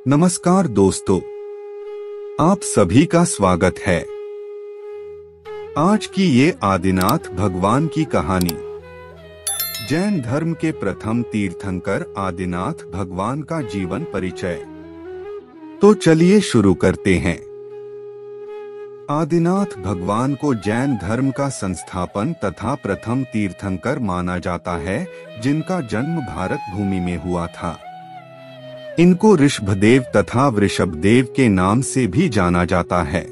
नमस्कार दोस्तों, आप सभी का स्वागत है। आज की ये आदिनाथ भगवान की कहानी। जैन धर्म के प्रथम तीर्थंकर आदिनाथ भगवान का जीवन परिचय। तो चलिए शुरू करते हैं। आदिनाथ भगवान को जैन धर्म का संस्थापन तथा प्रथम तीर्थंकर माना जाता है, जिनका जन्म भारत भूमि में हुआ था। इनको ऋषभदेव तथा वृषभदेव के नाम से भी जाना जाता है।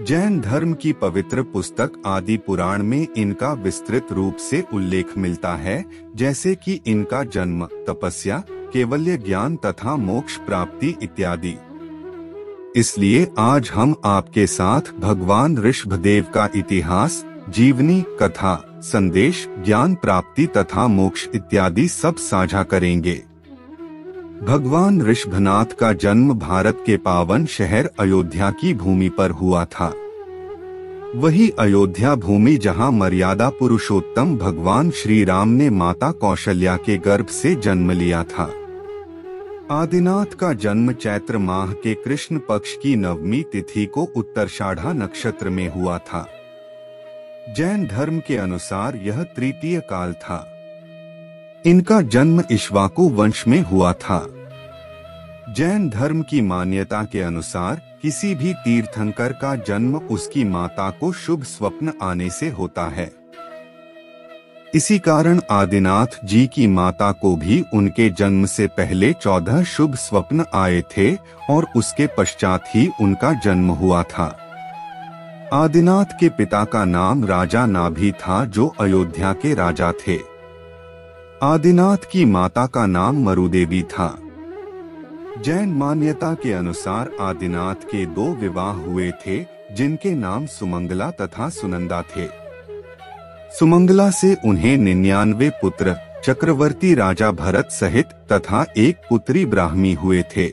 जैन धर्म की पवित्र पुस्तक आदि पुराण में इनका विस्तृत रूप से उल्लेख मिलता है, जैसे कि इनका जन्म, तपस्या, कैवल्य ज्ञान तथा मोक्ष प्राप्ति इत्यादि। इसलिए आज हम आपके साथ भगवान ऋषभदेव का इतिहास, जीवनी, कथा, संदेश, ज्ञान प्राप्ति तथा मोक्ष इत्यादि सब साझा करेंगे। भगवान ऋषभनाथ का जन्म भारत के पावन शहर अयोध्या की भूमि पर हुआ था। वही अयोध्या भूमि जहां मर्यादा पुरुषोत्तम भगवान श्री राम ने माता कौशल्या के गर्भ से जन्म लिया था। आदिनाथ का जन्म चैत्र माह के कृष्ण पक्ष की नवमी तिथि को उत्तराषाढ़ा नक्षत्र में हुआ था। जैन धर्म के अनुसार यह तृतीय काल था। इनका जन्म इक्ष्वाकु वंश में हुआ था। जैन धर्म की मान्यता के अनुसार किसी भी तीर्थंकर का जन्म उसकी माता को शुभ स्वप्न आने से होता है। इसी कारण आदिनाथ जी की माता को भी उनके जन्म से पहले 14 शुभ स्वप्न आए थे और उसके पश्चात ही उनका जन्म हुआ था। आदिनाथ के पिता का नाम राजा नाभि था, जो अयोध्या के राजा थे। आदिनाथ की माता का नाम मरुदेवी था। जैन मान्यता के अनुसार आदिनाथ के 2 विवाह हुए थे, जिनके नाम सुमंगला तथा सुनंदा थे। सुमंगला से उन्हें 99 पुत्र, चक्रवर्ती राजा भरत सहित तथा एक पुत्री ब्राह्मी हुए थे।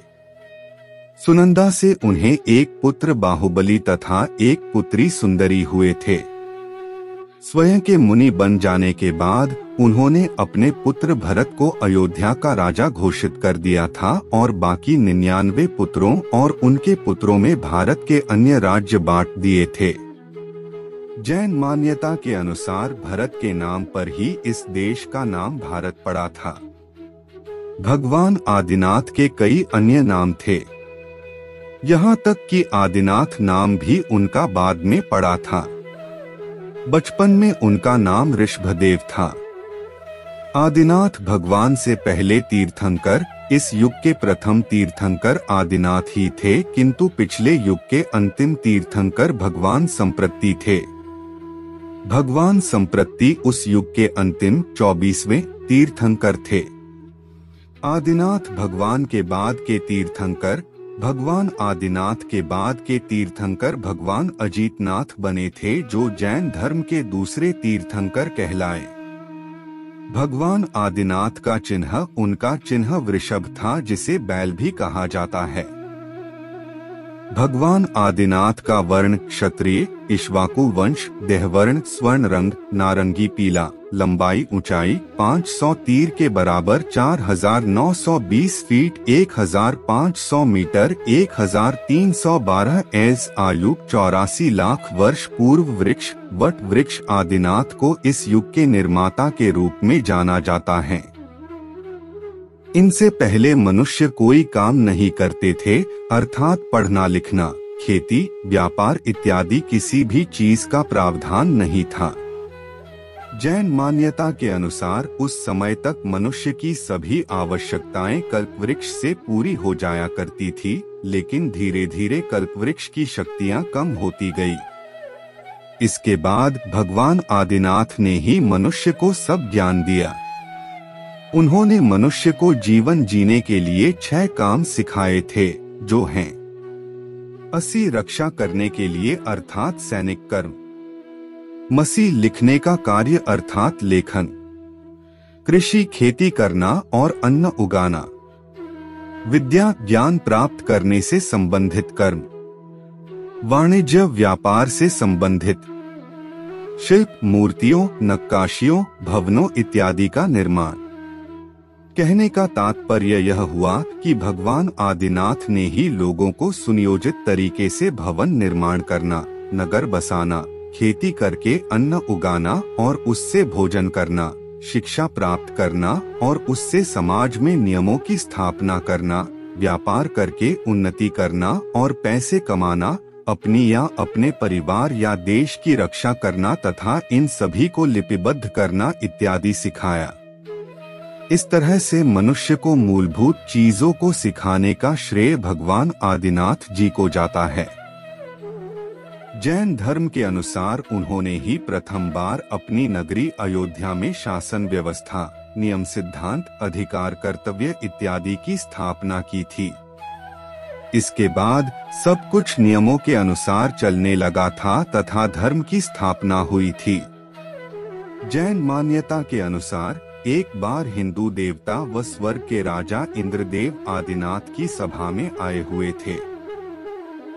सुनंदा से उन्हें एक पुत्र बाहुबली तथा एक पुत्री सुंदरी हुए थे। स्वयं के मुनि बन जाने के बाद उन्होंने अपने पुत्र भरत को अयोध्या का राजा घोषित कर दिया था और बाकी 99 पुत्रों और उनके पुत्रों में भारत के अन्य राज्य बांट दिए थे। जैन मान्यता के अनुसार भरत के नाम पर ही इस देश का नाम भारत पड़ा था। भगवान आदिनाथ के कई अन्य नाम थे। यहाँ तक कि आदिनाथ नाम भी उनका बाद में पड़ा था। बचपन में उनका नाम ऋषभदेव था। आदिनाथ भगवान से पहले तीर्थंकर, इस युग के प्रथम तीर्थंकर आदिनाथ ही थे, किंतु पिछले युग के अंतिम तीर्थंकर भगवान संप्रत्ति थे। भगवान संप्रत्ति उस युग के अंतिम 24वें तीर्थंकर थे। आदिनाथ भगवान के बाद के तीर्थंकर, भगवान आदिनाथ के बाद के तीर्थंकर भगवान अजितनाथ बने थे, जो जैन धर्म के दूसरे तीर्थंकर कहलाए। भगवान आदिनाथ का चिन्ह, उनका चिन्ह वृषभ था, जिसे बैल भी कहा जाता है। भगवान आदिनाथ का वर्ण क्षत्रिय, इक्ष्वाकु वंश, देहवर्ण स्वर्ण रंग, नारंगी पीला, लंबाई ऊंचाई 500 तीर के बराबर 4920 फीट 1500 मीटर 1312 एस, आयु 84 लाख वर्ष पूर्व वृक्ष, वट वृक्ष। आदिनाथ को इस युग के निर्माता के रूप में जाना जाता है। इनसे पहले मनुष्य कोई काम नहीं करते थे, अर्थात पढ़ना लिखना, खेती, व्यापार इत्यादि किसी भी चीज का प्रावधान नहीं था। जैन मान्यता के अनुसार उस समय तक मनुष्य की सभी आवश्यकताएं कल्पवृक्ष से पूरी हो जाया करती थी, लेकिन धीरे धीरे कल्पवृक्ष की शक्तियां कम होती गई। इसके बाद भगवान आदिनाथ ने ही मनुष्य को सब ज्ञान दिया। उन्होंने मनुष्य को जीवन जीने के लिए 6 काम सिखाए थे, जो हैं 80 रक्षा करने के लिए अर्थात सैनिक कर्म, मसी लिखने का कार्य अर्थात लेखन, कृषि खेती करना और अन्न उगाना, विद्या ज्ञान प्राप्त करने से संबंधित कर्म, वाणिज्य व्यापार से संबंधित, शिल्प मूर्तियों, नक्काशियों, भवनों इत्यादि का निर्माण, कहने का तात्पर्य यह हुआ कि भगवान आदिनाथ ने ही लोगों को सुनियोजित तरीके से भवन निर्माण करना, नगर बसाना, खेती करके अन्न उगाना और उससे भोजन करना, शिक्षा प्राप्त करना और उससे समाज में नियमों की स्थापना करना, व्यापार करके उन्नति करना और पैसे कमाना, अपनी या अपने परिवार या देश की रक्षा करना तथा इन सभी को लिपिबद्ध करना इत्यादि सिखाया। इस तरह से मनुष्य को मूलभूत चीजों को सिखाने का श्रेय भगवान आदिनाथ जी को जाता है। जैन धर्म के अनुसार उन्होंने ही प्रथम बार अपनी नगरी अयोध्या में शासन व्यवस्था, नियम सिद्धांत, अधिकार कर्तव्य इत्यादि की स्थापना की थी। इसके बाद सब कुछ नियमों के अनुसार चलने लगा था तथा धर्म की स्थापना हुई थी। जैन मान्यता के अनुसार एक बार हिंदू देवता व स्वर्ग के राजा इंद्रदेव आदिनाथ की सभा में आए हुए थे।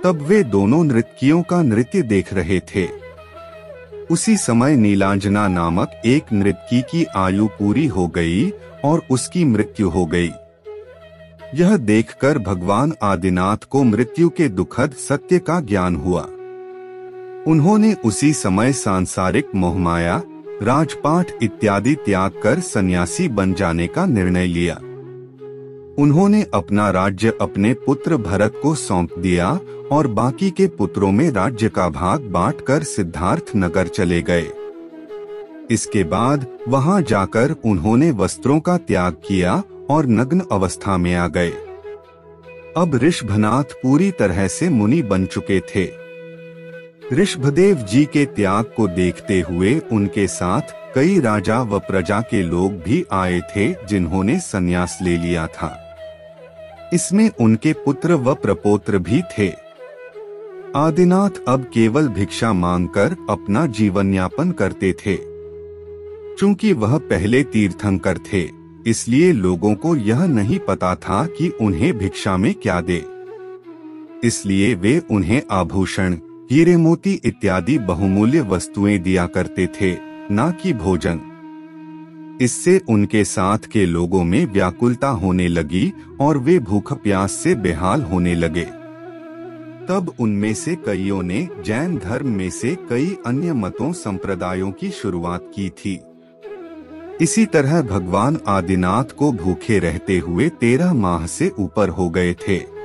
तब वे दोनों नृत्यियों का नृत्य देख रहे थे। उसी समय नीलांजना नामक एक नृत्यी की आयु पूरी हो गई और उसकी मृत्यु हो गई। यह देखकर भगवान आदिनाथ को मृत्यु के दुखद सत्य का ज्ञान हुआ। उन्होंने उसी समय सांसारिक मोहमाया, राजपाट इत्यादि त्याग कर सन्यासी बन जाने का निर्णय लिया। उन्होंने अपना राज्य अपने पुत्र भरत को सौंप दिया और बाकी के पुत्रों में राज्य का भाग बांटकर सिद्धार्थ नगर चले गए। इसके बाद वहां जाकर उन्होंने वस्त्रों का त्याग किया और नग्न अवस्था में आ गए। अब ऋषभनाथ पूरी तरह से मुनि बन चुके थे। ऋषभदेव जी के त्याग को देखते हुए उनके साथ कई राजा व प्रजा के लोग भी आए थे जिन्होंने संन्यास ले लिया था। इसमें उनके पुत्र व प्रपौत्र भी थे। आदिनाथ अब केवल भिक्षा मांगकर अपना जीवन यापन करते थे। चूंकि वह पहले तीर्थंकर थे, इसलिए लोगों को यह नहीं पता था कि उन्हें भिक्षा में क्या दे। इसलिए वे उन्हें आभूषण, हीरे मोती इत्यादि बहुमूल्य वस्तुएं दिया करते थे, न कि भोजन। इससे उनके साथ के लोगों में व्याकुलता होने लगी और वे भूख प्यास से बेहाल होने लगे। तब उनमें से कईयों ने जैन धर्म में से कई अन्य मतों संप्रदायों की शुरुआत की थी। इसी तरह भगवान आदिनाथ को भूखे रहते हुए 13 माह से ऊपर हो गए थे।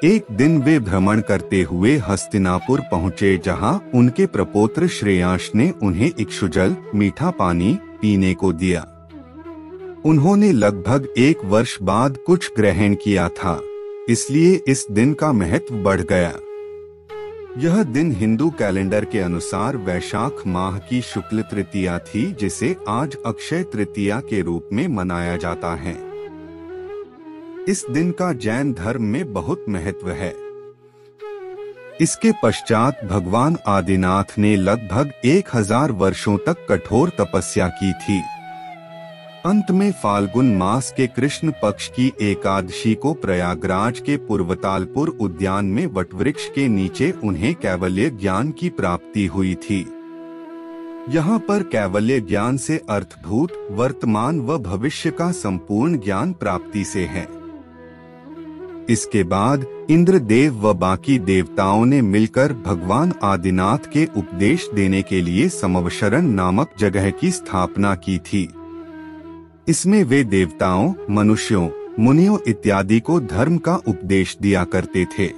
एक दिन वे भ्रमण करते हुए हस्तिनापुर पहुँचे, जहाँ उनके प्रपौत्र श्रेयांश ने उन्हें इक्षुजल, मीठा पानी पीने को दिया। उन्होंने लगभग 1 वर्ष बाद कुछ ग्रहण किया था, इसलिए इस दिन का महत्व बढ़ गया। यह दिन हिंदू कैलेंडर के अनुसार वैशाख माह की शुक्ल तृतीया थी, जिसे आज अक्षय तृतीया के रूप में मनाया जाता है। इस दिन का जैन धर्म में बहुत महत्व है। इसके पश्चात भगवान आदिनाथ ने लगभग 1000 वर्षों तक कठोर तपस्या की थी। अंत में फाल्गुन मास के कृष्ण पक्ष की एकादशी को प्रयागराज के पूर्वतालपुर उद्यान में वटवृक्ष के नीचे उन्हें कैवल्य ज्ञान की प्राप्ति हुई थी। यहाँ पर कैवल्य ज्ञान से अर्थभूत, वर्तमान व भविष्य का संपूर्ण ज्ञान प्राप्ति से है। इसके बाद इंद्रदेव व बाकी देवताओं ने मिलकर भगवान आदिनाथ के उपदेश देने के लिए समवशरण नामक जगह की स्थापना की थी। इसमें वे देवताओं, मनुष्यों, मुनियों इत्यादि को धर्म का उपदेश दिया करते थे।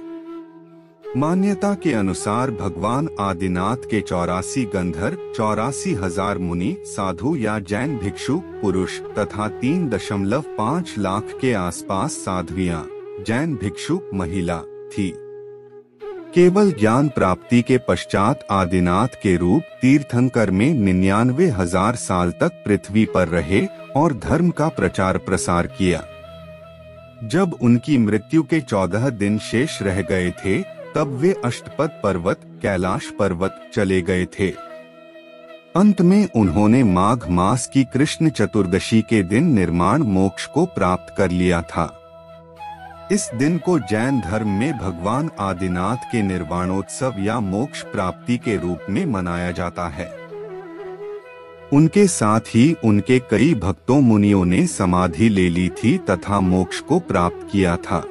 मान्यता के अनुसार भगवान आदिनाथ के 84 गंधर्व, 84,000 मुनि, साधु या जैन भिक्षु पुरुष तथा 3.5 लाख के आसपास साध्वियां, जैन भिक्षु महिला थी। केवल ज्ञान प्राप्ति के पश्चात आदिनाथ के रूप तीर्थंकर में 99,000 साल तक पृथ्वी पर रहे और धर्म का प्रचार प्रसार किया। जब उनकी मृत्यु के 14 दिन शेष रह गए थे, तब वे अष्टपद पर्वत, कैलाश पर्वत चले गए थे। अंत में उन्होंने माघ मास की कृष्ण चतुर्दशी के दिन निर्माण मोक्ष को प्राप्त कर लिया था। इस दिन को जैन धर्म में भगवान आदिनाथ के निर्वाणोत्सव या मोक्ष प्राप्ति के रूप में मनाया जाता है। उनके साथ ही उनके कई भक्तों मुनियों ने समाधि ले ली थी तथा मोक्ष को प्राप्त किया था।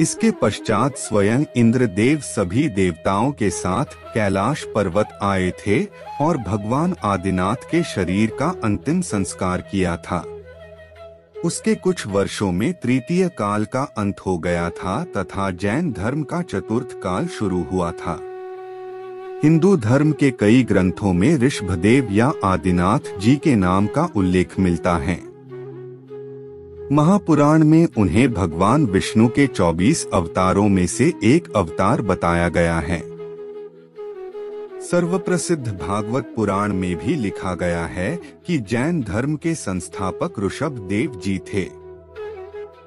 इसके पश्चात स्वयं इंद्रदेव सभी देवताओं के साथ कैलाश पर्वत आए थे और भगवान आदिनाथ के शरीर का अंतिम संस्कार किया था। उसके कुछ वर्षों में तृतीय काल का अंत हो गया था तथा जैन धर्म का चतुर्थ काल शुरू हुआ था। हिंदू धर्म के कई ग्रंथों में ऋषभदेव या आदिनाथ जी के नाम का उल्लेख मिलता है। महापुराण में उन्हें भगवान विष्णु के 24 अवतारों में से एक अवतार बताया गया है। सर्वप्रसिद्ध भागवत पुराण में भी लिखा गया है कि जैन धर्म के संस्थापक ऋषभदेव जी थे।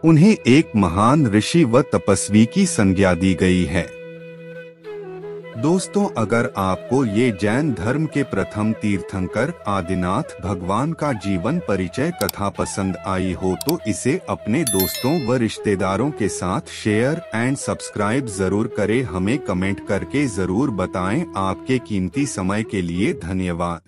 उन्हें एक महान ऋषि व तपस्वी की संज्ञा दी गई है। दोस्तों, अगर आपको ये जैन धर्म के प्रथम तीर्थंकर आदिनाथ भगवान का जीवन परिचय कथा पसंद आई हो तो इसे अपने दोस्तों व रिश्तेदारों के साथ शेयर एंड सब्सक्राइब जरूर करें। हमें कमेंट करके जरूर बताएं। आपके कीमती समय के लिए धन्यवाद।